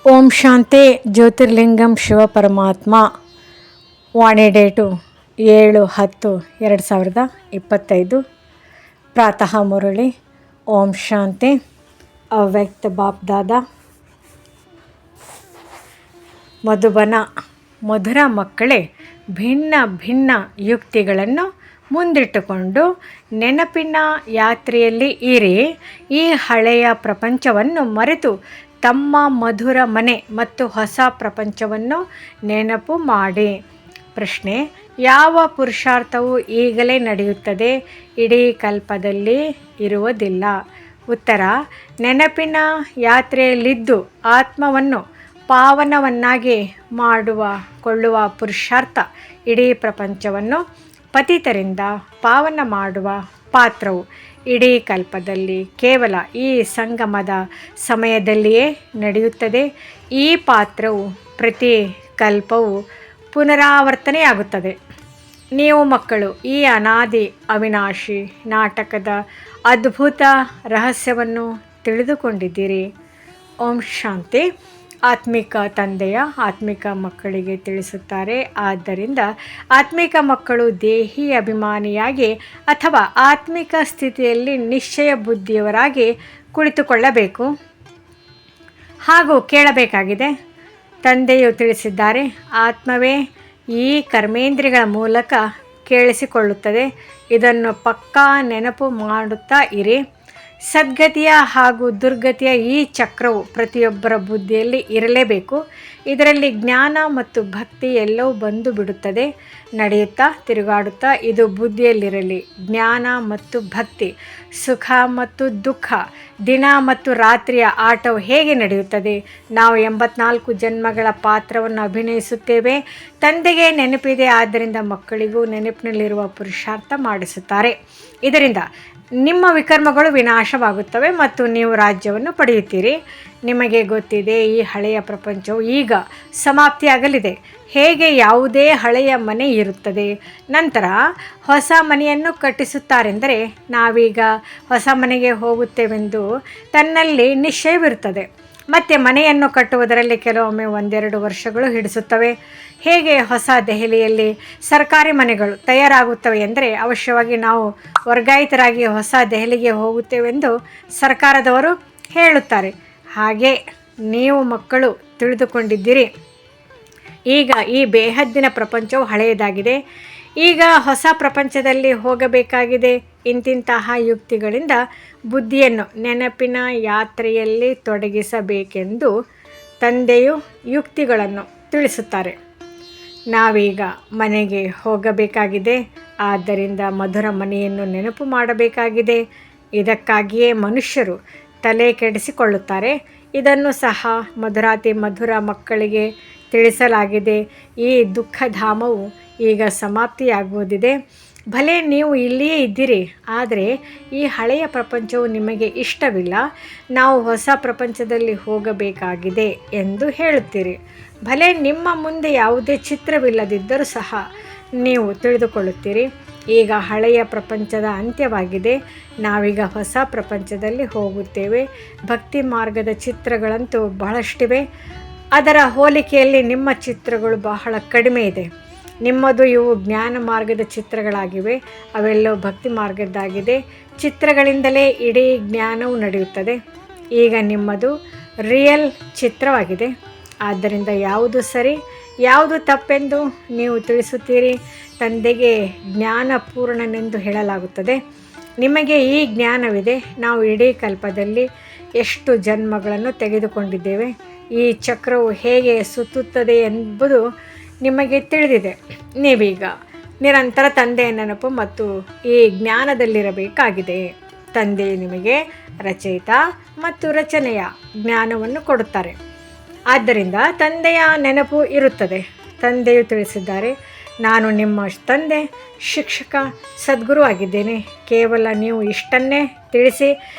ಓಂ ಶಾಂತಿ. ಜ್ಯೋತಿರ್ಲಿಂಗಂ ಶಿವಪರಮಾತ್ಮ. ವಾಣಿ date 7/10/2025. ಪ್ರಾತಃ ಮುರಳಿ. ಓಂ ಶಾಂತಿ. ಅವ್ಯಕ್ತ ಬಾಪ್ ದಾದಾ. ಮಧುಬನ. ಮಧುರ ಮಕ್ಕಳೇ, ಭಿನ್ನ ಭಿನ್ನ ಯುಕ್ತಿಗಳನ್ನು ಮುಂದಿಟ್ಟುಕೊಂಡು ನೆನಪಿನ ಯಾತ್ರೆಯಲ್ಲಿ ಇರಿ. ಈ ಹಳೆಯ ಪ್ರಪಂಚವನ್ನು ಮರೆತು ತಮ್ಮ ಮಧುರ ಮನೆ ಮತ್ತು ಹೊಸ ಪ್ರಪಂಚವನ್ನು ನೆನಪು ಮಾಡಿ. ಪ್ರಶ್ನೆ: ಯಾವ ಪುರುಷಾರ್ಥವು ಈಗಲೇ ನಡೆಯುತ್ತದೆ, ಇಡೀ ಕಲ್ಪದಲ್ಲಿ ಇರುವುದಿಲ್ಲ? ಉತ್ತರ: ನೆನಪಿನ ಯಾತ್ರೆಯಲ್ಲಿದ್ದು ಆತ್ಮವನ್ನು ಪಾವನವನ್ನಾಗಿ ಕೊಳ್ಳುವ ಪುರುಷಾರ್ಥ ಇಡೀ ಪ್ರಪಂಚವನ್ನು ಪತಿತರಿಂದ ಪಾವನ ಮಾಡುವ ಪಾತ್ರವು ಇಡೀ ಕಲ್ಪದಲ್ಲಿ ಕೇವಲ ಈ ಸಂಗಮದ ಸಮಯದಲ್ಲಿಯೇ ನಡೆಯುತ್ತದೆ. ಈ ಪಾತ್ರವು ಪ್ರತಿ ಕಲ್ಪವೂ ಪುನರಾವರ್ತನೆಯಾಗುತ್ತದೆ. ನೀವು ಮಕ್ಕಳು ಈ ಅನಾದಿ ಅವಿನಾಶಿ ನಾಟಕದ ಅದ್ಭುತ ರಹಸ್ಯವನ್ನು ತಿಳಿದುಕೊಂಡಿದ್ದೀರಿ. ಓಂ ಶಾಂತಿ. ಆತ್ಮಿಕ ತಂದೆಯ ಆತ್ಮಿಕ ಮಕ್ಕಳಿಗೆ ತಿಳಿಸುತ್ತಾರೆ. ಆದ್ದರಿಂದ ಆತ್ಮಿಕ ಮಕ್ಕಳು ದೇಹಿ ಅಭಿಮಾನಿಯಾಗಿ ಅಥವಾ ಆತ್ಮಿಕ ಸ್ಥಿತಿಯಲ್ಲಿ ನಿಶ್ಚಯ ಬುದ್ಧಿಯವರಾಗಿ ಕುಳಿತುಕೊಳ್ಳಬೇಕು ಹಾಗೂ ಕೇಳಬೇಕಾಗಿದೆ. ತಂದೆಯು ತಿಳಿಸಿದ್ದಾರೆ, ಆತ್ಮವೇ ಈ ಕರ್ಮೇಂದ್ರಿಯಗಳ ಮೂಲಕ ಕೇಳಿಸಿಕೊಳ್ಳುತ್ತದೆ. ಇದನ್ನು ಪಕ್ಕಾ ನೆನಪು ಮಾಡುತ್ತಾ ಇರಿ. ಸದ್ಗತಿಯ ಹಾಗೂ ದುರ್ಗತಿಯ ಈ ಚಕ್ರವು ಪ್ರತಿಯೊಬ್ಬರ ಬುದ್ಧಿಯಲ್ಲಿ ಇರಲೇಬೇಕು. ಇದರಲ್ಲಿ ಜ್ಞಾನ ಮತ್ತು ಭಕ್ತಿ ಎಲ್ಲವೂ ಬಂದು ಬಿಡುತ್ತದೆ. ನಡೆಯುತ್ತಾ ತಿರುಗಾಡುತ್ತಾ ಇದು ಬುದ್ಧಿಯಲ್ಲಿರಲಿ. ಜ್ಞಾನ ಮತ್ತು ಭಕ್ತಿ, ಸುಖ ಮತ್ತು ದುಃಖ, ದಿನ ಮತ್ತು ರಾತ್ರಿಯ ಆಟವು ಹೇಗೆ ನಡೆಯುತ್ತದೆ? ನಾವು 84 ಜನ್ಮಗಳ ಪಾತ್ರವನ್ನು ಅಭಿನಯಿಸುತ್ತೇವೆ. ತಂದೆಗೆ ನೆನಪಿದೆ, ಆದ್ದರಿಂದ ಮಕ್ಕಳಿಗೂ ನೆನಪಿನಲ್ಲಿರುವ ಪುರುಷಾರ್ಥ ಮಾಡಿಸುತ್ತಾರೆ. ಇದರಿಂದ ನಿಮ್ಮ ವಿಕರ್ಮಗಳು ವಿನಾಶವಾಗುತ್ತವೆ ಮತ್ತು ನೀವು ರಾಜ್ಯವನ್ನು ಪಡೆಯುತ್ತೀರಿ. ನಿಮಗೆ ಗೊತ್ತಿದೆ, ಈ ಹಳೆಯ ಪ್ರಪಂಚವು ಈಗ ಸಮಾಪ್ತಿಯಾಗಲಿದೆ. ಹೇಗೆ ಯಾವುದೇ ಹಳೆಯ ಮನೆ ಇರುತ್ತದೆ, ನಂತರ ಹೊಸ ಮನೆಯನ್ನು ಕಟ್ಟಿಸುತ್ತಾರೆಂದರೆ ನಾವೀಗ ಹೊಸ ಮನೆಗೆ ಹೋಗುತ್ತೇವೆಂದು ತನ್ನಲ್ಲಿ ನಿಶ್ಚಯವಿರುತ್ತದೆ. ಮತ್ತು ಮನೆಯನ್ನು ಕಟ್ಟುವುದರಲ್ಲಿ ಕೆಲವೊಮ್ಮೆ 1-2 ವರ್ಷಗಳು ಹಿಡಿಸುತ್ತವೆ. ಹೇಗೆ ಹೊಸ ದೆಹಲಿಯಲ್ಲಿ ಸರ್ಕಾರಿ ಮನೆಗಳು ತಯಾರಾಗುತ್ತವೆ ಎಂದರೆ ಅವಶ್ಯವಾಗಿ ನಾವು ವರ್ಗಾಯಿತರಾಗಿ ಹೊಸ ದೆಹಲಿಗೆ ಹೋಗುತ್ತೇವೆಂದು ಸರ್ಕಾರದವರು ಹೇಳುತ್ತಾರೆ. ಹಾಗೆ ನೀವು ಮಕ್ಕಳು ತಿಳಿದುಕೊಂಡಿದ್ದೀರಿ. ಈಗ ಈ ಬೇಹದ್ದಿನ ಪ್ರಪಂಚವು ಹಳೆಯದಾಗಿದೆ. ಈಗ ಹೊಸ ಪ್ರಪಂಚದಲ್ಲಿ ಹೋಗಬೇಕಾಗಿದೆ. ಇಂತಿಂತಹ ಯುಕ್ತಿಗಳಿಂದ ಬುದ್ಧಿಯನ್ನು ನೆನಪಿನ ಯಾತ್ರೆಯಲ್ಲಿ ತೊಡಗಿಸಬೇಕೆಂದು ತಂದೆಯು ಯುಕ್ತಿಗಳನ್ನು ತಿಳಿಸುತ್ತಾರೆ. ನಾವೀಗ ಮನೆಗೆ ಹೋಗಬೇಕಾಗಿದೆ. ಆದ್ದರಿಂದ ಮಧುರ ಮನೆಯನ್ನು ನೆನಪು ಮಾಡಬೇಕಾಗಿದೆ. ಇದಕ್ಕಾಗಿಯೇ ಮನುಷ್ಯರು ತಲೆ ಕೆಡಿಸಿಕೊಳ್ಳುತ್ತಾರೆ. ಇದನ್ನು ಸಹ ಮಧುರಾತಿ ಮಧುರ ಮಕ್ಕಳಿಗೆ ತಿಳಿಸಲಾಗಿದೆ. ಈ ದುಃಖಧಾಮವು ಈಗ ಸಮಾಪ್ತಿಯಾಗುವುದಿದೆ. ಭಲೆ ನೀವು ಇಲ್ಲಿಯೇ ಇದ್ದೀರಿ, ಆದರೆ ಈ ಹಳೆಯ ಪ್ರಪಂಚವು ನಿಮಗೆ ಇಷ್ಟವಿಲ್ಲ. ನಾವು ಹೊಸ ಪ್ರಪಂಚದಲ್ಲಿ ಹೋಗಬೇಕಾಗಿದೆ ಎಂದು ಹೇಳುತ್ತೀರಿ. ಭಲೆ ನಿಮ್ಮ ಮುಂದೆ ಯಾವುದೇ ಚಿತ್ರವಿಲ್ಲದಿದ್ದರೂ ಸಹ ನೀವು ತಿಳಿದುಕೊಳ್ಳುತ್ತೀರಿ, ಈಗ ಹಳೆಯ ಪ್ರಪಂಚದ ಅಂತ್ಯವಾಗಿದೆ. ನಾವೀಗ ಹೊಸ ಪ್ರಪಂಚದಲ್ಲಿ ಹೋಗುತ್ತೇವೆ. ಭಕ್ತಿ ಮಾರ್ಗದ ಚಿತ್ರಗಳಂತೂ ಬಹಳಷ್ಟಿವೆ. ಅದರ ಹೋಲಿಕೆಯಲ್ಲಿ ನಿಮ್ಮ ಚಿತ್ರಗಳು ಬಹಳ ಕಡಿಮೆ ಇದೆ. ನಿಮ್ಮದು ಇವು ಜ್ಞಾನ ಮಾರ್ಗದ ಚಿತ್ರಗಳಾಗಿವೆ. ಅವೆಲ್ಲವೂ ಭಕ್ತಿ ಮಾರ್ಗದ್ದಾಗಿದೆ. ಚಿತ್ರಗಳಿಂದಲೇ ಇಡೀ ಜ್ಞಾನವು ನಡೆಯುತ್ತದೆ. ಈಗ ನಿಮ್ಮದು ರಿಯಲ್ ಚಿತ್ರವಾಗಿದೆ. ಆದ್ದರಿಂದ ಯಾವುದು ಸರಿ, ಯಾವುದು ತಪ್ಪೆಂದು ನೀವು ತಿಳಿಸುತ್ತೀರಿ. ತಂದೆಗೆ ಜ್ಞಾನಪೂರ್ಣನೆಂದು ಹೇಳಲಾಗುತ್ತದೆ. ನಿಮಗೆ ಈ ಜ್ಞಾನವಿದೆ. ನಾವು ಇಡೀ ಕಲ್ಪದಲ್ಲಿ ಎಷ್ಟು ಜನ್ಮಗಳನ್ನು ತೆಗೆದುಕೊಂಡಿದ್ದೇವೆ, ಈ ಚಕ್ರವು ಹೇಗೆ ಸುತ್ತುತ್ತದೆ ಎಂಬುದು ನಿಮಗೆ ತಿಳಿದಿದೆ. ನೀವೀಗ ನಿರಂತರ ತಂದೆಯ ನೆನಪು ಮತ್ತು ಈ ಜ್ಞಾನದಲ್ಲಿರಬೇಕಾಗಿದೆ. ತಂದೆ ನಿಮಗೆ ರಚಯಿತ ಮತ್ತು ರಚನೆಯ ಜ್ಞಾನವನ್ನು ಕೊಡುತ್ತಾರೆ. ಆದ್ದರಿಂದ ತಂದೆಯ ನೆನಪು ಇರುತ್ತದೆ. ತಂದೆಯು ತಿಳಿಸಿದ್ದಾರೆ, ನಾನು ನಿಮ್ಮ ತಂದೆ, ಶಿಕ್ಷಕ, ಸದ್ಗುರು ಆಗಿದ್ದೇನೆ. ಕೇವಲ ನೀವು ಇಷ್ಟನ್ನೇ ತಿಳಿಸಿ.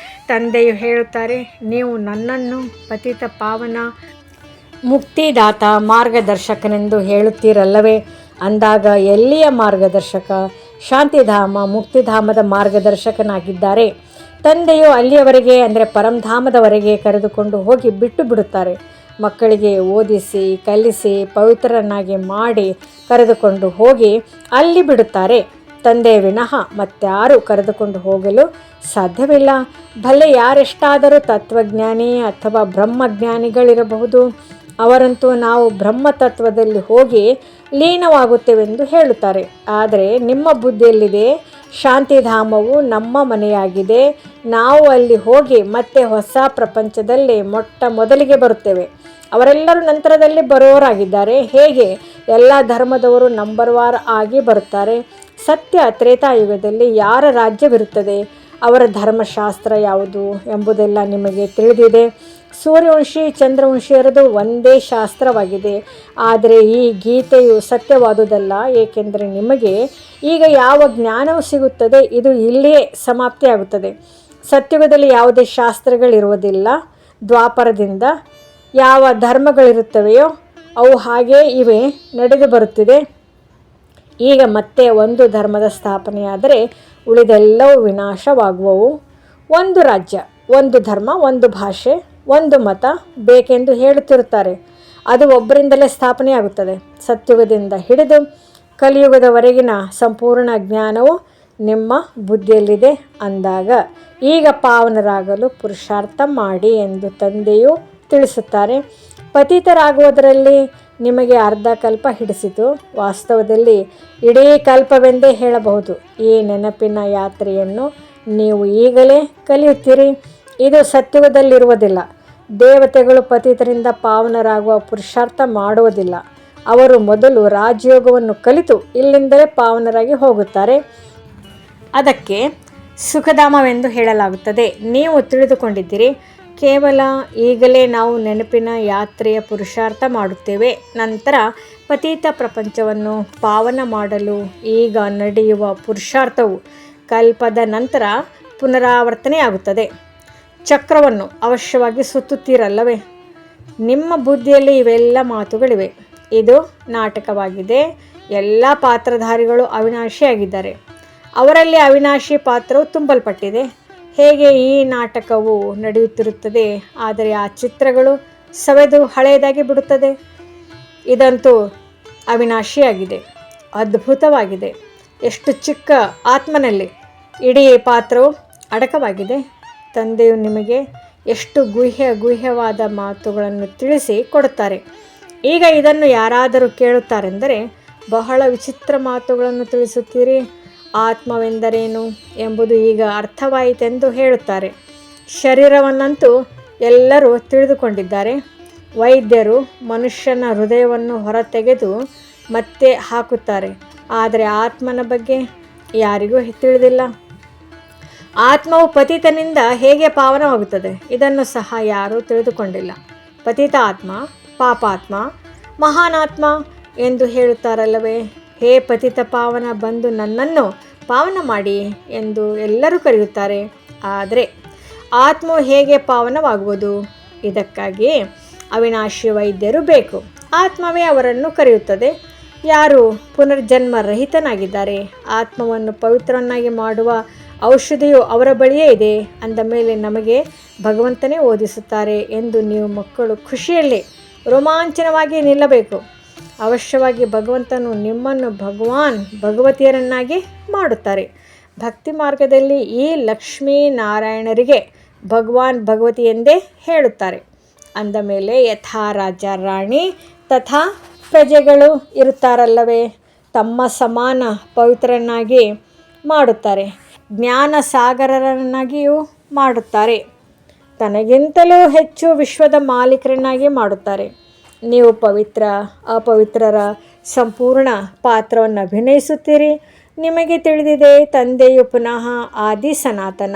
ತಂದೆಯು ಹೇಳುತ್ತಾರೆ, ನೀವು ನನ್ನನ್ನು ಪತಿತ ಪಾವನ ಮುಕ್ತಿದಾತ ಮಾರ್ಗದರ್ಶಕನೆಂದು ಹೇಳುತ್ತೀರಲ್ಲವೇ? ಅಂದಾಗ ಎಲ್ಲಿಯ ಮಾರ್ಗದರ್ಶಕ? ಶಾಂತಿಧಾಮ ಮುಕ್ತಿಧಾಮದ ಮಾರ್ಗದರ್ಶಕನಾಗಿದ್ದಾರೆ. ತಂದೆಯು ಅಲ್ಲಿಯವರೆಗೆ ಅಂದರೆ ಪರಂಧಾಮದವರೆಗೆ ಕರೆದುಕೊಂಡು ಹೋಗಿ ಬಿಟ್ಟು ಬಿಡುತ್ತಾರೆ. ಮಕ್ಕಳಿಗೆ ಓದಿಸಿ ಕಲಿಸಿ ಪವಿತ್ರರನ್ನಾಗಿ ಮಾಡಿ ಕರೆದುಕೊಂಡು ಹೋಗಿ ಅಲ್ಲಿ ಬಿಡುತ್ತಾರೆ. ತಂದೆ ವಿನಃ ಮತ್ತಾರೂ ಕರೆದುಕೊಂಡು ಹೋಗಲು ಸಾಧ್ಯವಿಲ್ಲ. ಭಲೆ ಯಾರೆಷ್ಟಾದರೂ ತತ್ವಜ್ಞಾನಿ ಅಥವಾ ಬ್ರಹ್ಮಜ್ಞಾನಿಗಳಿರಬಹುದು, ಅವರಂತೂ ನಾವು ಬ್ರಹ್ಮತತ್ವದಲ್ಲಿ ಹೋಗಿ ಲೀನವಾಗುತ್ತೇವೆಂದು ಹೇಳುತ್ತಾರೆ. ಆದರೆ ನಿಮ್ಮ ಬುದ್ಧಿಯಲ್ಲಿದೆ, ಶಾಂತಿಧಾಮವು ನಮ್ಮ ಮನೆಯಾಗಿದೆ, ನಾವು ಅಲ್ಲಿ ಹೋಗಿ ಮತ್ತೆ ಹೊಸ ಪ್ರಪಂಚದಲ್ಲಿ ಮೊಟ್ಟ ಮೊದಲಿಗೆ ಬರುತ್ತೇವೆ. ಅವರೆಲ್ಲರೂ ನಂತರದಲ್ಲಿ ಬರೋರಾಗಿದ್ದಾರೆ. ಹೇಗೆ ಎಲ್ಲ ಧರ್ಮದವರು ನಂಬರ್ ವಾರ್ ಆಗಿ ಬರುತ್ತಾರೆ. ಸತ್ಯ ತ್ರೇತಾಯುಗದಲ್ಲಿ ಯಾರ ರಾಜ್ಯವಿರುತ್ತದೆ, ಅವರ ಧರ್ಮಶಾಸ್ತ್ರ ಯಾವುದು ಎಂಬುದೆಲ್ಲ ನಿಮಗೆ ತಿಳಿದಿದೆ. ಸೂರ್ಯವಂಶಿ ಚಂದ್ರವಂಶಿಯರದು ಒಂದೇ ಶಾಸ್ತ್ರವಾಗಿದೆ. ಆದರೆ ಈ ಗೀತೆಯು ಸತ್ಯವಾದುದಲ್ಲ, ಏಕೆಂದರೆ ನಿಮಗೆ ಈಗ ಯಾವ ಜ್ಞಾನವು ಸಿಗುತ್ತದೆ ಇದು ಇಲ್ಲಿಯೇ ಸಮಾಪ್ತಿಯಾಗುತ್ತದೆ. ಸತ್ಯುಗದಲ್ಲಿ ಯಾವುದೇ ಶಾಸ್ತ್ರಗಳಿರುವುದಿಲ್ಲ. ದ್ವಾಪರದಿಂದ ಯಾವ ಧರ್ಮಗಳಿರುತ್ತವೆಯೋ ಅವು ಹಾಗೇ ಇವೆ ನಡೆದು ಬರುತ್ತಿದೆ. ಈಗ ಮತ್ತೆ ಒಂದು ಧರ್ಮದ ಸ್ಥಾಪನೆಯಾದರೆ ಉಳಿದೆಲ್ಲವೂ ವಿನಾಶವಾಗುವವು. ಒಂದು ರಾಜ್ಯ, ಒಂದು ಧರ್ಮ, ಒಂದು ಭಾಷೆ, ಒಂದು ಮತ ಬೇಕೆಂದು ಹೇಳುತ್ತಿರುತ್ತಾರೆ. ಅದು ಒಬ್ಬರಿಂದಲೇ ಸ್ಥಾಪನೆಯಾಗುತ್ತದೆ. ಸತ್ಯುಗದಿಂದ ಹಿಡಿದು ಕಲಿಯುಗದವರೆಗಿನ ಸಂಪೂರ್ಣ ಜ್ಞಾನವು ನಿಮ್ಮ ಬುದ್ಧಿಯಲ್ಲಿದೆ ಅಂದಾಗ ಈಗ ಪಾವನರಾಗಲು ಪುರುಷಾರ್ಥ ಮಾಡಿ ಎಂದು ತಂದೆಯು ತಿಳಿಸುತ್ತಾರೆ. ಪತಿತರಾಗುವುದರಲ್ಲಿ ನಿಮಗೆ ಅರ್ಧ ಕಲ್ಪ ಹಿಡಿಸಿತು, ವಾಸ್ತವದಲ್ಲಿ ಇಡೀ ಕಲ್ಪವೆಂದೇ ಹೇಳಬಹುದು. ಈ ನೆನಪಿನ ಯಾತ್ರೆಯನ್ನು ನೀವು ಈಗಲೇ ಕಲಿಯುತ್ತೀರಿ. ಇದು ಸತ್ಯುಗದಲ್ಲಿರುವುದಿಲ್ಲ. ದೇವತೆಗಳು ಪತಿತರಿಂದ ಪಾವನರಾಗುವ ಪುರುಷಾರ್ಥ ಮಾಡುವುದಿಲ್ಲ. ಅವರು ಮೊದಲು ರಾಜಯೋಗವನ್ನು ಕಲಿತು ಇಲ್ಲಿಂದಲೇ ಪಾವನರಾಗಿ ಹೋಗುತ್ತಾರೆ. ಅದಕ್ಕೆ ಸುಖಧಾಮವೆಂದು ಹೇಳಲಾಗುತ್ತದೆ. ನೀವು ತಿಳಿದುಕೊಂಡಿದ್ದೀರಿ. ಕೇವಲ ಈಗಲೇ ನಾವು ನೆನಪಿನ ಯಾತ್ರೆಯ ಪುರುಷಾರ್ಥ ಮಾಡುತ್ತೇವೆ. ನಂತರ ಪತೀತ ಪ್ರಪಂಚವನ್ನು ಪಾವನ ಮಾಡಲು ಈಗ ನಡೆಯುವ ಪುರುಷಾರ್ಥವು ಕಲ್ಪದ ನಂತರ ಪುನರಾವರ್ತನೆಯಾಗುತ್ತದೆ. ಚಕ್ರವನ್ನು ಅವಶ್ಯವಾಗಿ ಸುತ್ತುತ್ತೀರಲ್ಲವೇ? ನಿಮ್ಮ ಬುದ್ಧಿಯಲ್ಲಿ ಇವೆಲ್ಲ ಮಾತುಗಳಿವೆ. ಇದು ನಾಟಕವಾಗಿದೆ. ಎಲ್ಲ ಪಾತ್ರಧಾರಿಗಳು ಅವಿನಾಶಿಯಾಗಿದ್ದಾರೆ. ಅವರಲ್ಲಿ ಅವಿನಾಶಿ ಪಾತ್ರವು ತುಂಬಲ್ಪಟ್ಟಿದೆ. ಹೇಗೆ ಈ ನಾಟಕವು ನಡೆಯುತ್ತಿರುತ್ತದೆ, ಆದರೆ ಆ ಚಿತ್ರಗಳು ಸವೆದು ಹಳೆಯದಾಗಿ ಬಿಡುತ್ತದೆ. ಇದಂತೂ ಅವಿನಾಶಿಯಾಗಿದೆ, ಅದ್ಭುತವಾಗಿದೆ. ಎಷ್ಟು ಚಿಕ್ಕ ಆತ್ಮನಲ್ಲಿ ಇಡೀ ಪಾತ್ರವು ಅಡಕವಾಗಿದೆ. ತಂದೆಯು ನಿಮಗೆ ಎಷ್ಟು ಗುಹ್ಯವಾದ ಮಾತುಗಳನ್ನು ತಿಳಿಸಿ ಕೊಡುತ್ತಾರೆ. ಈಗ ಇದನ್ನು ಯಾರಾದರೂ ಕೇಳುತ್ತಾರೆಂದರೆ ಬಹಳ ವಿಚಿತ್ರ ಮಾತುಗಳನ್ನು ತಿಳಿಸುತ್ತೀರಿ. ಆತ್ಮವೆಂದರೇನು ಎಂಬುದು ಈಗ ಅರ್ಥವಾಯಿತೆಂದು ಹೇಳುತ್ತಾರೆ. ಶರೀರವನ್ನಂತೂ ಎಲ್ಲರೂ ತಿಳಿದುಕೊಂಡಿದ್ದಾರೆ. ವೈದ್ಯರು ಮನುಷ್ಯನ ಹೃದಯವನ್ನು ಹೊರತೆಗೆದು ಮತ್ತೆ ಹಾಕುತ್ತಾರೆ. ಆದರೆ ಆತ್ಮನ ಬಗ್ಗೆ ಯಾರಿಗೂ ತಿಳಿದಿಲ್ಲ. ಆತ್ಮವು ಪತಿತನಿಂದ ಹೇಗೆ ಪಾವನವಾಗುತ್ತದೆ, ಇದನ್ನು ಸಹ ಯಾರೂ ತಿಳಿದುಕೊಂಡಿಲ್ಲ. ಪತಿತ ಆತ್ಮ, ಪಾಪಾತ್ಮ, ಮಹಾನಾತ್ಮ ಎಂದು ಹೇಳುತ್ತಾರಲ್ಲವೇ? ಹೇ ಪತಿತ ಪಾವನ, ಬಂದು ನನ್ನನ್ನು ಪಾವನ ಮಾಡಿ ಎಂದು ಎಲ್ಲರೂ ಕರೆಯುತ್ತಾರೆ. ಆದರೆ ಆತ್ಮವು ಹೇಗೆ ಪಾವನವಾಗುವುದು? ಇದಕ್ಕಾಗಿ ಅವಿನಾಶಿ ವೈದ್ಯರು ಬೇಕು. ಆತ್ಮವೇ ಅವರನ್ನು ಕರೆಯುತ್ತದೆ. ಯಾರು ಪುನರ್ಜನ್ಮ ರಹಿತನಾಗಿದ್ದಾರೆ, ಆತ್ಮವನ್ನು ಪವಿತ್ರವನ್ನಾಗಿ ಮಾಡುವ ಔಷಧಿಯು ಅವರ ಬಳಿಯೇ ಇದೆ ಅಂದ ಮೇಲೆ ನಮಗೆ ಭಗವಂತನೇ ಓದಿಸುತ್ತಾರೆ ಎಂದು ನೀವು ಮಕ್ಕಳು ಖುಷಿಯಲ್ಲಿ ರೋಮಾಂಚನವಾಗಿ ನಿಲ್ಲಬೇಕು. ಅವಶ್ಯವಾಗಿ ಭಗವಂತನು ನಿಮ್ಮನ್ನು ಭಗವತಿಯರನ್ನಾಗಿ ಮಾಡುತ್ತಾರೆ. ಭಕ್ತಿ ಮಾರ್ಗದಲ್ಲಿ ಈ ಲಕ್ಷ್ಮೀನಾರಾಯಣರಿಗೆ ಭಗವತಿ ಎಂದೇ ಹೇಳುತ್ತಾರೆ. ಅಂದ ಮೇಲೆ ಯಥಾ ರಾಜ ರಾಣಿ ತಥಾ ಪ್ರಜೆಗಳು ಇರುತ್ತಾರಲ್ಲವೇ, ತಮ್ಮ ಸಮಾನ ಪವಿತ್ರರನ್ನಾಗಿ ಮಾಡುತ್ತಾರೆ, ಜ್ಞಾನ ಸಾಗರರನ್ನಾಗಿಯೂ ಮಾಡುತ್ತಾರೆ, ತನಗಿಂತಲೂ ಹೆಚ್ಚು ವಿಶ್ವದ ಮಾಲೀಕರನ್ನಾಗಿ ಮಾಡುತ್ತಾರೆ. ನೀವು ಪವಿತ್ರ ಅಪವಿತ್ರರ ಸಂಪೂರ್ಣ ಪಾತ್ರವನ್ನು ಅಭಿನಯಿಸುತ್ತೀರಿ. ನಿಮಗೆ ತಿಳಿದಿದೆ, ತಂದೆಯು ಪುನಃ ಆದಿ ಸನಾತನ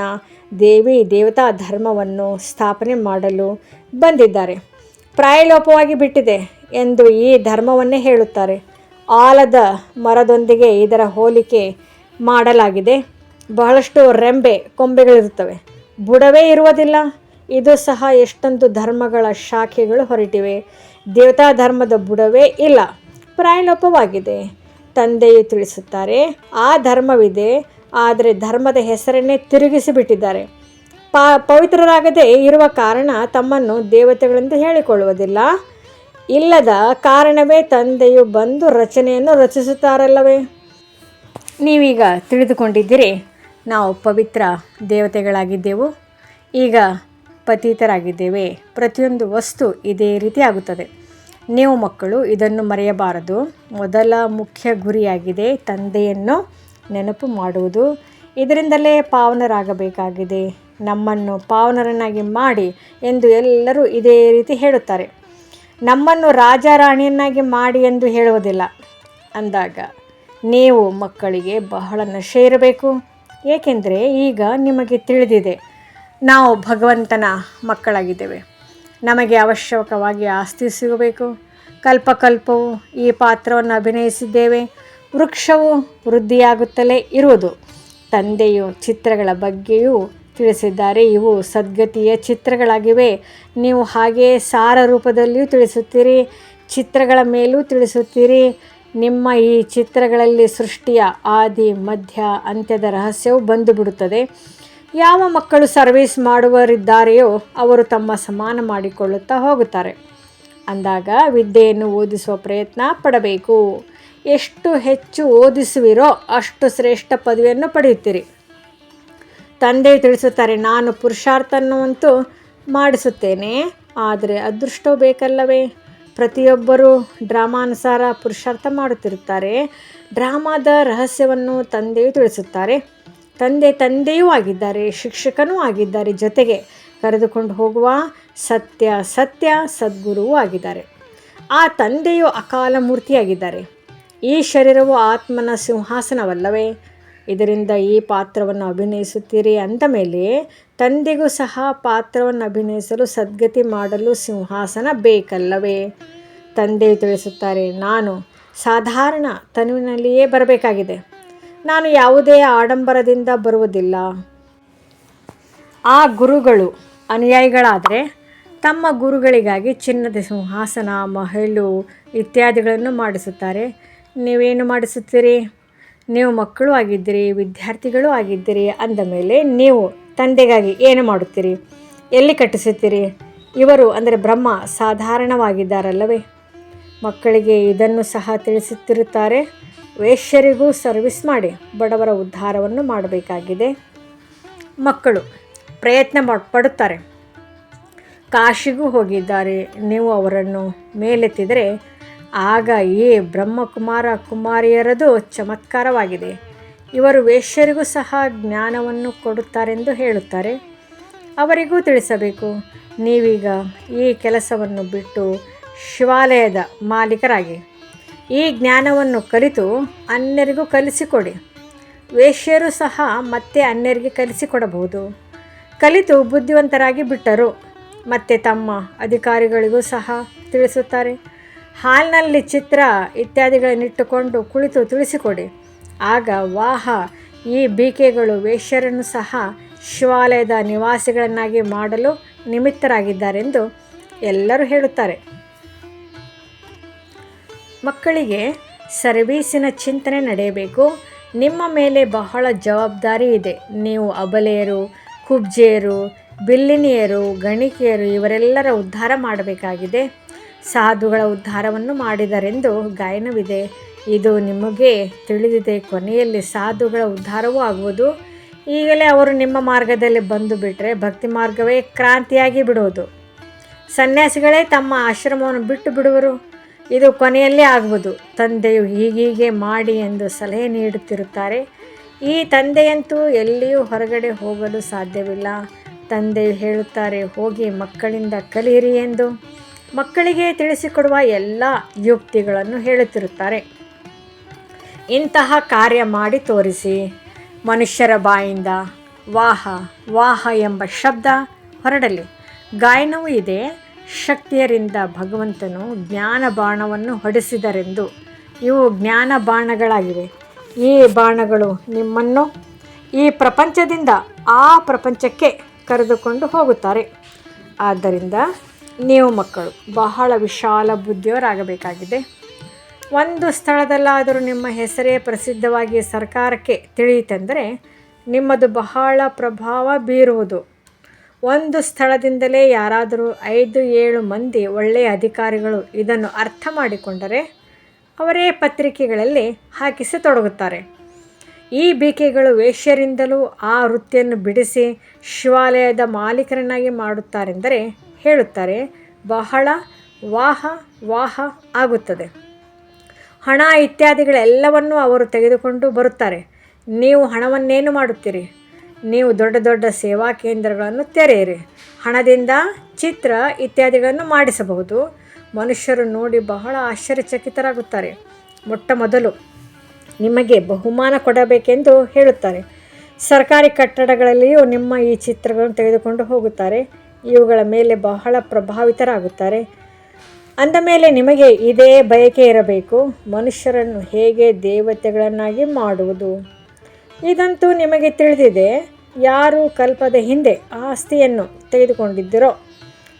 ದೇವಿ ದೇವತಾ ಧರ್ಮವನ್ನು ಸ್ಥಾಪನೆ ಮಾಡಲು ಬಂದಿದ್ದಾರೆ. ಪ್ರಾಯಲೋಪವಾಗಿ ಬಿಟ್ಟಿದೆ ಎಂದು ಈ ಧರ್ಮವನ್ನೇ ಹೇಳುತ್ತಾರೆ. ಆಲದ ಮರದೊಂದಿಗೆ ಇದರ ಹೋಲಿಕೆ ಮಾಡಲಾಗಿದೆ. ಬಹಳಷ್ಟು ರೆಂಬೆ ಕೊಂಬೆಗಳಿರುತ್ತವೆ, ಬುಡವೇ ಇರುವುದಿಲ್ಲ. ಇದು ಸಹ ಎಷ್ಟೊಂದು ಧರ್ಮಗಳ ಶಾಖೆಗಳು ಹೊರಟಿವೆ. ದೇವತಾ ಧರ್ಮದ ಬುಡವೇ ಇಲ್ಲ, ಪ್ರಾಯಲೋಪವಾಗಿದೆ. ತಂದೆಯು ತಿಳಿಸುತ್ತಾರೆ, ಆ ಧರ್ಮವಿದೆ, ಆದರೆ ಧರ್ಮದ ಹೆಸರನ್ನೇ ತಿರುಗಿಸಿಬಿಟ್ಟಿದ್ದಾರೆ. ಪವಿತ್ರರಾಗದೇ ಇರುವ ಕಾರಣ ತಮ್ಮನ್ನು ದೇವತೆಗಳೆಂದು ಹೇಳಿಕೊಳ್ಳುವುದಿಲ್ಲ. ಇಲ್ಲದ ಕಾರಣವೇ ತಂದೆಯು ಬಂದು ರಚನೆಯನ್ನು ರಚಿಸುತ್ತಾರಲ್ಲವೇ. ನೀವೀಗ ತಿಳಿದುಕೊಂಡಿದ್ದೀರಿ, ನಾವು ಪವಿತ್ರ ದೇವತೆಗಳಾಗಿದ್ದೆವು, ಈಗ ಪತಿತರಾಗಿದ್ದೇವೆ. ಪ್ರತಿಯೊಂದು ವಸ್ತು ಇದೇ ರೀತಿ ಆಗುತ್ತದೆ. ನೀವು ಮಕ್ಕಳು ಇದನ್ನು ಮರೆಯಬಾರದು. ಮೊದಲ ಮುಖ್ಯ ಗುರಿಯಾಗಿದೆ ತಂದೆಯನ್ನು ನೆನಪು ಮಾಡುವುದು. ಇದರಿಂದಲೇ ಪಾವನರಾಗಬೇಕಾಗಿದೆ. ನಮ್ಮನ್ನು ಪಾವನರನ್ನಾಗಿ ಮಾಡಿ ಎಂದು ಎಲ್ಲರೂ ಇದೇ ರೀತಿ ಹೇಳುತ್ತಾರೆ. ನಮ್ಮನ್ನು ರಾಜ ರಾಣಿಯನ್ನಾಗಿ ಮಾಡಿ ಎಂದು ಹೇಳುವುದಿಲ್ಲ. ಅಂದಾಗ ನೀವು ಮಕ್ಕಳಿಗೆ ಬಹಳ ನಶೆ ಇರಬೇಕು. ಏಕೆಂದರೆ ಈಗ ನಿಮಗೆ ತಿಳಿದಿದೆ, ನಾವು ಭಗವಂತನ ಮಕ್ಕಳಾಗಿದ್ದೇವೆ. ನಮಗೆ ಅವಶ್ಯಕವಾಗಿ ಆಸ್ತಿ ಸಿಗಬೇಕು. ಕಲ್ಪಕಲ್ಪವು ಈ ಪಾತ್ರವನ್ನು ಅಭಿನಯಿಸಿದ್ದೇವೆ. ವೃಕ್ಷವು ವೃದ್ಧಿಯಾಗುತ್ತಲೇ ಇರುವುದು. ತಂದೆಯು ಚಿತ್ರಗಳ ಬಗ್ಗೆಯೂ ತಿಳಿಸಿದ್ದಾರೆ. ಇವು ಸದ್ಗತಿಯ ಚಿತ್ರಗಳಾಗಿವೆ. ನೀವು ಹಾಗೆಯೇ ಸಾರ ರೂಪದಲ್ಲಿಯೂ ತಿಳಿಸುತ್ತೀರಿ, ಚಿತ್ರಗಳ ಮೇಲೂ ತಿಳಿಸುತ್ತೀರಿ. ನಿಮ್ಮ ಈ ಚಿತ್ರಗಳಲ್ಲಿ ಸೃಷ್ಟಿಯ ಆದಿ ಮಧ್ಯ ಅಂತ್ಯದ ರಹಸ್ಯವು ಬಂದುಬಿಡುತ್ತದೆ. ಯಾವ ಮಕ್ಕಳು ಸರ್ವೀಸ್ ಮಾಡುವವರಿದ್ದಾರೆಯೋ ಅವರು ತಮ್ಮ ಸಮಾನ ಮಾಡಿಕೊಳ್ಳುತ್ತಾ ಹೋಗುತ್ತಾರೆ. ಅಂದಾಗ ವಿದ್ಯೆಯನ್ನು ಓದಿಸುವ ಪ್ರಯತ್ನ ಪಡಬೇಕು. ಎಷ್ಟು ಹೆಚ್ಚು ಓದಿಸುವಿರೋ ಅಷ್ಟು ಶ್ರೇಷ್ಠ ಪದವಿಯನ್ನು ಪಡೆಯುತ್ತೀರಿ. ತಂದೆಯು ತಿಳಿಸುತ್ತಾರೆ, ನಾನು ಪುರುಷಾರ್ಥವನ್ನಂತೂ ಮಾಡಿಸುತ್ತೇನೆ, ಆದರೆ ಅದೃಷ್ಟವೂ ಬೇಕಲ್ಲವೇ. ಪ್ರತಿಯೊಬ್ಬರೂ ಡ್ರಾಮಾನುಸಾರ ಪುರುಷಾರ್ಥ ಮಾಡುತ್ತಿರುತ್ತಾರೆ. ಡ್ರಾಮಾದ ರಹಸ್ಯವನ್ನು ತಂದೆಯು ತಿಳಿಸುತ್ತಾರೆ. ತಂದೆಯೂ ಆಗಿದ್ದಾರೆ, ಶಿಕ್ಷಕನೂ ಆಗಿದ್ದಾರೆ, ಜೊತೆಗೆ ಕರೆದುಕೊಂಡು ಹೋಗುವ ಸತ್ಯ ಸದ್ಗುರುವೂ ಆಗಿದ್ದಾರೆ. ಆ ತಂದೆಯು ಅಕಾಲ ಮೂರ್ತಿಯಾಗಿದ್ದಾರೆ. ಈ ಶರೀರವು ಆತ್ಮನ ಸಿಂಹಾಸನವಲ್ಲವೇ. ಇದರಿಂದ ಈ ಪಾತ್ರವನ್ನು ಅಭಿನಯಿಸುತ್ತೀರಿ ಅಂದ ಮೇಲೆ ತಂದೆಗೂ ಸಹ ಪಾತ್ರವನ್ನು ಅಭಿನಯಿಸಲು ಸದ್ಗತಿ ಮಾಡಲು ಸಿಂಹಾಸನ ಬೇಕಲ್ಲವೇ. ತಂದೆಯು ತಿಳಿಸುತ್ತಾರೆ, ನಾನು ಸಾಧಾರಣ ತನುವಿನಲ್ಲಿಯೇ ಬರಬೇಕಾಗಿದೆ. ನಾನು ಯಾವುದೇ ಆಡಂಬರದಿಂದ ಬರುವುದಿಲ್ಲ. ಆ ಗುರುಗಳು ಅನುಯಾಯಿಗಳಾದರೆ ತಮ್ಮ ಗುರುಗಳಿಗಾಗಿ ಚಿನ್ನದ ಸಿಂಹಾಸನ, ಮಹಲು ಇತ್ಯಾದಿಗಳನ್ನು ಮಾಡಿಸುತ್ತಾರೆ. ನೀವೇನು ಮಾಡಿಸುತ್ತೀರಿ? ನೀವು ಮಕ್ಕಳು ಆಗಿದ್ದೀರಿ, ವಿದ್ಯಾರ್ಥಿಗಳೂ ಆಗಿದ್ದೀರಿ. ಅಂದ ಮೇಲೆ ನೀವು ತಂದೆಗಾಗಿ ಏನು ಮಾಡುತ್ತೀರಿ? ಎಲ್ಲಿ ಕಟ್ಟಿಸುತ್ತೀರಿ? ಇವರು ಅಂದರೆ ಬ್ರಹ್ಮ ಸಾಧಾರಣವಾಗಿದ್ದಾರಲ್ಲವೇ. ಮಕ್ಕಳಿಗೆ ಇದನ್ನು ಸಹ ತಿಳಿಸುತ್ತಿರುತ್ತಾರೆ. ವೇಶ್ಯರಿಗೂ ಸರ್ವಿಸ್ ಮಾಡಿ ಬಡವರ ಉದ್ಧಾರವನ್ನು ಮಾಡಬೇಕಾಗಿದೆ. ಮಕ್ಕಳು ಪ್ರಯತ್ನ ಪಡುತ್ತಾರೆ. ಕಾಶಿಗೂ ಹೋಗಿದ್ದಾರೆ. ನೀವು ಅವರನ್ನು ಮೇಲೆತ್ತಿದರೆ ಆಗ ಈ ಬ್ರಹ್ಮಕುಮಾರ ಕುಮಾರಿಯರದು ಚಮತ್ಕಾರವಾಗಿದೆ. ಇವರು ವೇಶ್ಯರಿಗೂ ಸಹ ಜ್ಞಾನವನ್ನು ಕೊಡುತ್ತಾರೆಂದು ಹೇಳುತ್ತಾರೆ. ಅವರಿಗೂ ತಿಳಿಸಬೇಕು. ನೀವೀಗ ಈ ಕೆಲಸವನ್ನು ಬಿಟ್ಟು ಶಿವಾಲಯದ ಮಾಲೀಕರಾಗಿ ಈ ಜ್ಞಾನವನ್ನು ಕಲಿತು ಅನ್ಯರಿಗೂ ಕಲಿಸಿಕೊಡಿ. ವೇಶ್ಯರು ಸಹ ಮತ್ತೆ ಅನ್ಯರಿಗೆ ಕಲಿಸಿಕೊಡಬಹುದು. ಕಲಿತು ಬುದ್ಧಿವಂತರಾಗಿ ಬಿಟ್ಟರು ಮತ್ತೆ ತಮ್ಮ ಅಧಿಕಾರಿಗಳಿಗೂ ಸಹ ತಿಳಿಸುತ್ತಾರೆ. ಹಾಲ್ನಲ್ಲಿ ಚಿತ್ರ ಇತ್ಯಾದಿಗಳನ್ನಿಟ್ಟುಕೊಂಡು ಕುಳಿತು ತಿಳಿಸಿಕೊಡಿ. ಆಗ ವಾಹ, ಈ ಬೀಕೆಗಳು ವೇಶ್ಯರನ್ನು ಸಹ ಶಿವಾಲಯದ ನಿವಾಸಿಗಳನ್ನಾಗಿ ಮಾಡಲು ನಿಮಿತ್ತರಾಗಿದ್ದಾರೆಂದು ಎಲ್ಲರೂ ಹೇಳುತ್ತಾರೆ. ಮಕ್ಕಳಿಗೆ ಸರ್ವೀಸಿನ ಚಿಂತನೆ ನಡೆಯಬೇಕು. ನಿಮ್ಮ ಮೇಲೆ ಬಹಳ ಜವಾಬ್ದಾರಿ ಇದೆ. ನೀವು ಅಬಲೆಯರು, ಕುಬ್ಜೆಯರು, ಬಿಲ್ಲಿನಿಯರು, ಗಣಿಕೆಯರು ಇವರೆಲ್ಲರ ಉದ್ಧಾರ ಮಾಡಬೇಕಾಗಿದೆ. ಸಾಧುಗಳ ಉದ್ಧಾರವನ್ನು ಮಾಡಿದರೆಂದು ಗಾಯನವಿದೆ. ಇದು ನಿಮಗೆ ತಿಳಿದಿದೆ. ಕೊನೆಯಲ್ಲಿ ಸಾಧುಗಳ ಉದ್ಧಾರವೂ ಆಗುವುದು. ಈಗಲೇ ಅವರು ನಿಮ್ಮ ಮಾರ್ಗದಲ್ಲಿ ಬಂದು ಬಿಟ್ಟರೆ ಭಕ್ತಿ ಮಾರ್ಗವೇ ಕ್ರಾಂತಿಯಾಗಿ ಬಿಡುವುದು. ಸನ್ಯಾಸಿಗಳೇ ತಮ್ಮ ಆಶ್ರಮವನ್ನು ಬಿಟ್ಟು ಬಿಡುವರು. ಇದು ಕೊನೆಯಲ್ಲೇ ಆಗುವುದು. ತಂದೆಯು ಹೀಗೀಗೆ ಮಾಡಿ ಎಂದು ಸಲಹೆ ನೀಡುತ್ತಿರುತ್ತಾರೆ. ಈ ತಂದೆಯಂತೂ ಎಲ್ಲಿಯೂ ಹೊರಗಡೆ ಹೋಗಲು ಸಾಧ್ಯವಿಲ್ಲ. ತಂದೆಯು ಹೇಳುತ್ತಾರೆ, ಹೋಗಿ ಮಕ್ಕಳಿಂದ ಕಲಿಯಿರಿ ಎಂದು. ಮಕ್ಕಳಿಗೆ ತಿಳಿಸಿಕೊಡುವ ಎಲ್ಲ ಯುಕ್ತಿಗಳನ್ನು ಹೇಳುತ್ತಿರುತ್ತಾರೆ. ಇಂತಹ ಕಾರ್ಯ ಮಾಡಿ ತೋರಿಸಿ. ಮನುಷ್ಯರ ಬಾಯಿಂದ ವಾಹ ವಾಹ ಎಂಬ ಶಬ್ದ ಹೊರಡಲಿ. ಗಾಯನವೂ ಇದೆ. ಶಕ್ತಿಯರಿಂದ ಭಗವಂತನು ಜ್ಞಾನ ಬಾಣವನ್ನು ಹೊಡೆಸಿದರೆಂದು. ಇವು ಜ್ಞಾನ ಬಾಣಗಳಾಗಿವೆ. ಈ ಬಾಣಗಳು ನಿಮ್ಮನ್ನು ಈ ಪ್ರಪಂಚದಿಂದ ಆ ಪ್ರಪಂಚಕ್ಕೆ ಕರೆದುಕೊಂಡು ಹೋಗುತ್ತಾರೆ. ಆದ್ದರಿಂದ ನೀವು ಮಕ್ಕಳು ಬಹಳ ವಿಶಾಲ ಬುದ್ಧಿಯವರಾಗಬೇಕಾಗಿದೆ. ಒಂದು ಸ್ಥಳದಲ್ಲಾದರೂ ನಿಮ್ಮ ಹೆಸರೇ ಪ್ರಸಿದ್ಧವಾಗಿ ಸರ್ಕಾರಕ್ಕೆ ತಿಳಿಯಿತೆಂದರೆ ನಿಮ್ಮದು ಬಹಳ ಪ್ರಭಾವ ಬೀರುವುದು. ಒಂದು ಸ್ಥಳದಿಂದಲೇ ಯಾರಾದರೂ 5-7 ಮಂದಿ ಒಳ್ಳೆಯ ಅಧಿಕಾರಿಗಳು ಇದನ್ನು ಅರ್ಥ ಮಾಡಿಕೊಂಡರೆ ಅವರೇ ಪತ್ರಿಕೆಗಳಲ್ಲಿ ಹಾಕಿಸತೊಡಗುತ್ತಾರೆ. ಈ ಬಿಕೆಗಳು ವೇಶ್ಯರಿಂದಲೂ ಆ ವೃತ್ತಿಯನ್ನು ಬಿಡಿಸಿ ಶಿವಾಲಯದ ಮಾಲೀಕರನ್ನಾಗಿ ಮಾಡುತ್ತಾರೆಂದರೆ ಹೇಳುತ್ತಾರೆ, ಬಹಳ ವಾಹ ವಾಹ ಆಗುತ್ತದೆ. ಹಣ ಇತ್ಯಾದಿಗಳೆಲ್ಲವನ್ನೂ ಅವರು ತೆಗೆದುಕೊಂಡು ಬರುತ್ತಾರೆ. ನೀವು ಹಣವನ್ನೇನು ಮಾಡುತ್ತೀರಿ? ನೀವು ದೊಡ್ಡ ದೊಡ್ಡ ಸೇವಾ ಕೇಂದ್ರಗಳನ್ನು ತೆರೆಯಿರಿ. ಹಣದಿಂದ ಚಿತ್ರ ಇತ್ಯಾದಿಗಳನ್ನು ಮಾಡಿಸಬಹುದು. ಮನುಷ್ಯರು ನೋಡಿ ಬಹಳ ಆಶ್ಚರ್ಯಚಕಿತರಾಗುತ್ತಾರೆ. ಮೊಟ್ಟ ಮೊದಲು ನಿಮಗೆ ಬಹುಮಾನ ಕೊಡಬೇಕೆಂದು ಹೇಳುತ್ತಾರೆ. ಸರ್ಕಾರಿ ಕಟ್ಟಡಗಳಲ್ಲಿಯೂ ನಿಮ್ಮ ಈ ಚಿತ್ರಗಳನ್ನು ತೆಗೆದುಕೊಂಡು ಹೋಗುತ್ತಾರೆ. ಇವುಗಳ ಮೇಲೆ ಬಹಳ ಪ್ರಭಾವಿತರಾಗುತ್ತಾರೆ. ಅಂದ ಮೇಲೆ ನಿಮಗೆ ಇದೇ ಬಯಕೆ ಇರಬೇಕು, ಮನುಷ್ಯರನ್ನು ಹೇಗೆ ದೇವತೆಗಳನ್ನಾಗಿ ಮಾಡುವುದು. ಇದಂತೂ ನಿಮಗೆ ತಿಳಿದಿದೆ. ಯಾರು ಕಲ್ಪದ ಹಿಂದೆ ಆಸ್ತಿಯನ್ನು ತೆಗೆದುಕೊಂಡಿದ್ದರೋ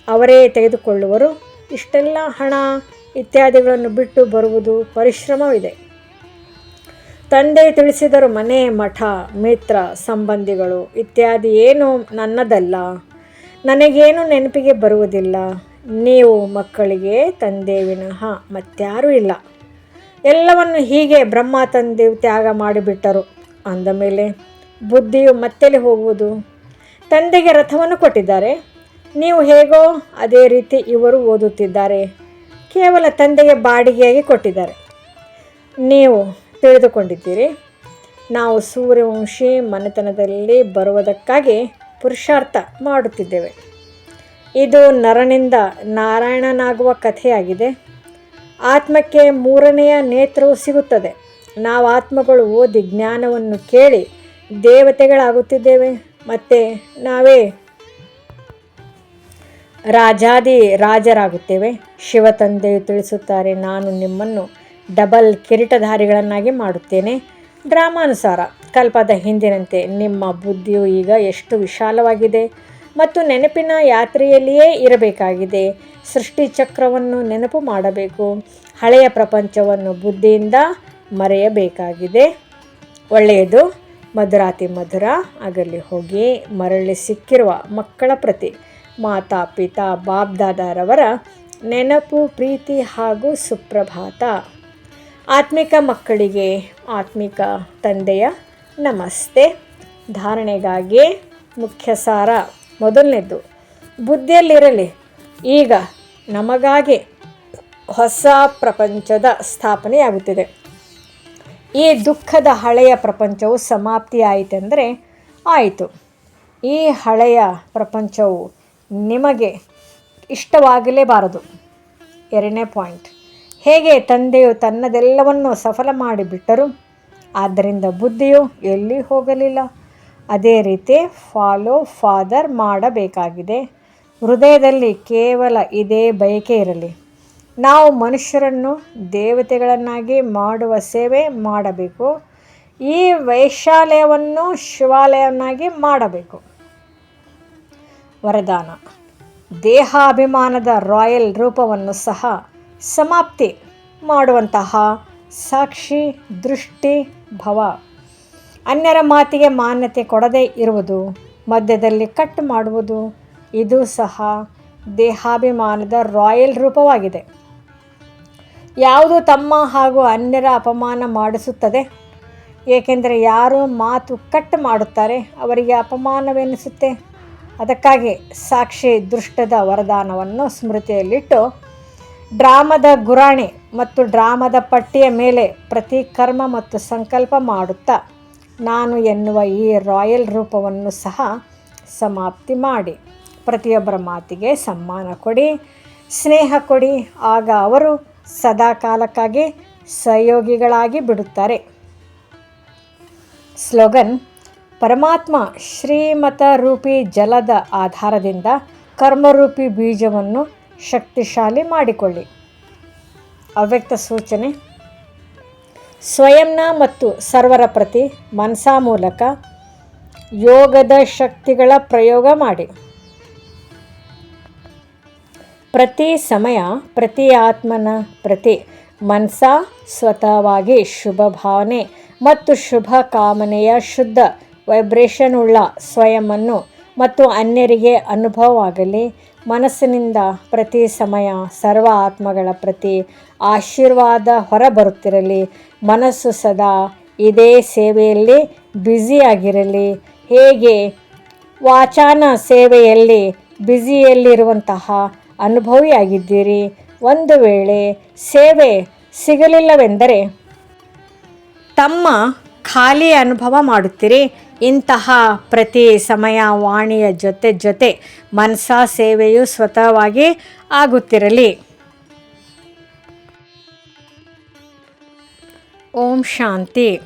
ಅವರೇ ತೆಗೆದುಕೊಳ್ಳುವರು. ಇಷ್ಟೆಲ್ಲ ಹಣ ಇತ್ಯಾದಿಗಳನ್ನು ಬಿಟ್ಟು ಬರುವುದು ಪರಿಶ್ರಮವಿದೆ. ತಂದೆ ತಿಳಿಸಿದರು, ಮನೆ, ಮಠ, ಮಿತ್ರ, ಸಂಬಂಧಿಗಳು ಇತ್ಯಾದಿ ಏನು ನನ್ನದಲ್ಲ, ನನಗೇನು ನೆನಪಿಗೆ ಬರುವುದಿಲ್ಲ. ನೀವು ಮಕ್ಕಳಿಗೆ ತಂದೆ ವಿನಃ ಮತ್ಯಾರೂ ಇಲ್ಲ. ಎಲ್ಲವನ್ನು ಹೀಗೆ ಬ್ರಹ್ಮ ತಂದೆಯು ತ್ಯಾಗ ಮಾಡಿಬಿಟ್ಟರು. ಅಂದಮೇಲೆ ಬುದ್ಧಿಯು ಮತ್ತೆಲ್ಲಿ ಹೋಗುವುದು? ತಂದೆಗೆ ರಥವನ್ನು ಕೊಟ್ಟಿದ್ದಾರೆ. ನೀವು ಹೇಗೋ ಅದೇ ರೀತಿ ಇವರು ಓದುತ್ತಿದ್ದಾರೆ. ಕೇವಲ ತಂದೆಗೆ ಬಾಡಿಗೆಯಾಗಿ ಕೊಟ್ಟಿದ್ದಾರೆ. ನೀವು ತಿಳಿದುಕೊಂಡಿದ್ದೀರಿ, ನಾವು ಸೂರ್ಯವಂಶಿ ಮನೆತನದಲ್ಲಿ ಬರುವುದಕ್ಕಾಗಿ ಪುರುಷಾರ್ಥ ಮಾಡುತ್ತಿದ್ದೇವೆ. ಇದು ನರನಿಂದ ನಾರಾಯಣನಾಗುವ ಕಥೆಯಾಗಿದೆ. ಆತ್ಮಕ್ಕೆ 3ನೆಯ ನೇತ್ರವು ಸಿಗುತ್ತದೆ. ನಾವು ಆತ್ಮಗಳು ಓದಿ ಜ್ಞಾನವನ್ನು ಕೇಳಿ ದೇವತೆಗಳಾಗುತ್ತಿದ್ದೇವೆ. ಮತ್ತು ನಾವೇ ರಾಜಾದಿ ರಾಜರಾಗುತ್ತೇವೆ. ಶಿವತಂದೆಯು ತಿಳಿಸುತ್ತಾರೆ, ನಾನು ನಿಮ್ಮನ್ನು ಡಬಲ್ ಕಿರೀಟಧಾರಿಗಳನ್ನಾಗಿ ಮಾಡುತ್ತೇನೆ. ಡ್ರಾಮಾನುಸಾರ ಕಲ್ಪದ ಹಿಂದಿನಂತೆ ನಿಮ್ಮ ಬುದ್ಧಿಯು ಈಗ ಎಷ್ಟು ವಿಶಾಲವಾಗಿದೆ ಮತ್ತು ನೆನಪಿನ ಯಾತ್ರೆಯಲ್ಲಿಯೇ ಇರಬೇಕಾಗಿದೆ. ಸೃಷ್ಟಿ ಚಕ್ರವನ್ನು ನೆನಪು ಮಾಡಬೇಕು. ಹಳೆಯ ಪ್ರಪಂಚವನ್ನು ಬುದ್ಧಿಯಿಂದ ಮರೆಯಬೇಕಾಗಿದೆ. ಒಳ್ಳೆಯದು. ಮಧುರಾತಿ ಮಧುರ ಆಗಲಿ ಹೋಗಿ ಮರಳಿ ಸಿಕ್ಕಿರುವ ಮಕ್ಕಳ ಪ್ರತಿ ಮಾತಾ ಪಿತಾ ಬಾಬ್ದಾದಾರವರ ನೆನಪು, ಪ್ರೀತಿ ಹಾಗೂ ಸುಪ್ರಭಾತ. ಆತ್ಮಿಕ ಮಕ್ಕಳಿಗೆ ಆತ್ಮಿಕ ತಂದೆಯ ನಮಸ್ತೆ. ಧಾರಣೆಗಾಗಿ ಮುಖ್ಯ ಸಾರ. ಮೊದಲನೇದು, ಬುದ್ಧಿಯಲ್ಲಿರಲಿ, ಈಗ ನಮಗಾಗಿ ಹೊಸ ಪ್ರಪಂಚದ ಸ್ಥಾಪನೆಯಾಗುತ್ತಿದೆ. ಈ ದುಃಖದ ಹಳೆಯ ಪ್ರಪಂಚವು ಸಮಾಪ್ತಿಯಾಯಿತೆಂದರೆ ಆಯಿತು. ಈ ಹಳೆಯ ಪ್ರಪಂಚವು ನಿಮಗೆ ಇಷ್ಟವಾಗಲೇಬಾರದು. 2ನೇ ಪಾಯಿಂಟ್, ಹೇಗೆ ತಂದೆಯು ತನ್ನದೆಲ್ಲವನ್ನು ಸಫಲ ಮಾಡಿಬಿಟ್ಟರು, ಆದ್ದರಿಂದ ಬುದ್ಧಿಯು ಎಲ್ಲಿ ಹೋಗಲಿಲ್ಲ. ಅದೇ ರೀತಿ ಫಾಲೋ ಫಾದರ್ ಮಾಡಬೇಕಾಗಿದೆ. ಹೃದಯದಲ್ಲಿ ಕೇವಲ ಇದೇ ಬಯಕೆ ಇರಲಿ, ನಾವು ಮನುಷ್ಯರನ್ನು ದೇವತೆಗಳನ್ನಾಗಿ ಮಾಡುವ ಸೇವೆ ಮಾಡಬೇಕು. ಈ ವೈಶಾಲ್ಯವನ್ನು ಶಿವಾಲಯವನ್ನಾಗಿ ಮಾಡಬೇಕು. ವರದಾನ: ದೇಹಾಭಿಮಾನದ ರಾಯಲ್ ರೂಪವನ್ನು ಸಹ ಸಮಾಪ್ತಿ ಮಾಡುವಂತಹ ಸಾಕ್ಷಿ ದೃಷ್ಟಿ ಭವ. ಅನ್ಯರ ಮಾತಿಗೆ ಮಾನ್ಯತೆ ಕೊಡದೇ ಇರುವುದು, ಮಧ್ಯದಲ್ಲಿ ಕಟ್ ಮಾಡುವುದು, ಇದು ಸಹ ದೇಹಾಭಿಮಾನದ ರಾಯಲ್ ರೂಪವಾಗಿದೆ. ಯಾವುದು ತಮ್ಮ ಹಾಗೂ ಅನ್ಯರ ಅಪಮಾನ ಮಾಡಿಸುತ್ತದೆ. ಏಕೆಂದರೆ ಯಾರು ಮಾತು ಕಟ್ ಮಾಡುತ್ತಾರೆ ಅವರಿಗೆ ಅಪಮಾನವೆನಿಸುತ್ತೆ. ಅದಕ್ಕಾಗಿ ಸಾಕ್ಷಿ ದೃಷ್ಟದ ವರದಾನವನ್ನು ಸ್ಮೃತಿಯಲ್ಲಿಟ್ಟು ಡ್ರಾಮದ ಗುರಾಣಿ ಮತ್ತು ಡ್ರಾಮದ ಪಟ್ಟಿಯ ಮೇಲೆ ಪ್ರತಿ ಕರ್ಮ ಮತ್ತು ಸಂಕಲ್ಪ ಮಾಡುತ್ತಾ ನಾನು ಎನ್ನುವ ಈ ರಾಯಲ್ ರೂಪವನ್ನು ಸಹ ಸಮಾಪ್ತಿ ಮಾಡಿ ಪ್ರತಿಯೊಬ್ಬರ ಮಾತಿಗೆ ಸಮ್ಮಾನ ಕೊಡಿ, ಸ್ನೇಹ ಕೊಡಿ. ಆಗ ಅವರು ಸದಾಕಾಲಕ್ಕಾಗಿ ಸಹಯೋಗಿಗಳಾಗಿ ಬಿಡುತ್ತಾರೆ. ಸ್ಲೋಗನ್: ಪರಮಾತ್ಮ ಶ್ರೀಮತ ರೂಪಿ ಜಲದ ಆಧಾರದಿಂದ ಕರ್ಮರೂಪಿ ಬೀಜವನ್ನು ಶಕ್ತಿಶಾಲಿ ಮಾಡಿಕೊಳ್ಳಿ. ಅವ್ಯಕ್ತ ಸೂಚನೆ: ಸ್ವಯಂನ ಮತ್ತು ಸರ್ವರ ಪ್ರತಿ ಮನಸಾ ಮೂಲಕ ಯೋಗದ ಶಕ್ತಿಗಳ ಪ್ರಯೋಗ ಮಾಡಿ. ಪ್ರತಿ ಸಮಯ ಪ್ರತಿ ಆತ್ಮನ ಪ್ರತಿ ಮನಸಾ ಸ್ವತಃವಾಗಿ ಶುಭ ಭಾವನೆ ಮತ್ತು ಶುಭ ಕಾಮನೆಯ ಶುದ್ಧ ವೈಬ್ರೇಷನ್ ಉಳ್ಳ ಸ್ವಯಂವನ್ನು ಮತ್ತು ಅನ್ಯರಿಗೆ ಅನುಭವವಾಗಲಿ. ಮನಸ್ಸಿನಿಂದ ಪ್ರತಿ ಸಮಯ ಸರ್ವ ಆತ್ಮಗಳ ಪ್ರತಿ ಆಶೀರ್ವಾದ ಹೊರಬರುತ್ತಿರಲಿ. ಮನಸ್ಸು ಸದಾ ಇದೇ ಸೇವೆಯಲ್ಲಿ ಬ್ಯುಸಿಯಾಗಿರಲಿ. ಹೇಗೆ ವಾಚನ ಸೇವೆಯಲ್ಲಿ ಬ್ಯುಸಿಯಲ್ಲಿರುವಂತಹ ಅನುಭವಿಯಾಗಿದ್ದೀರಿ. ಒಂದು ವೇಳೆ ಸೇವೆ ಸಿಗಲಿಲ್ಲವೆಂದರೆ ತಮ್ಮ ಖಾಲಿ ಅನುಭವ ಮಾಡುತ್ತೀರಿ. ಇಂತಹ ಪ್ರತಿ ಸಮಯ ವಾಣಿಯ ಜೊತೆ ಮನಸ ಸೇವೆಯು ಸ್ವತಃವಾಗಿ ಆಗುತ್ತಿರಲಿ. ಓಂ ಶಾಂತಿ.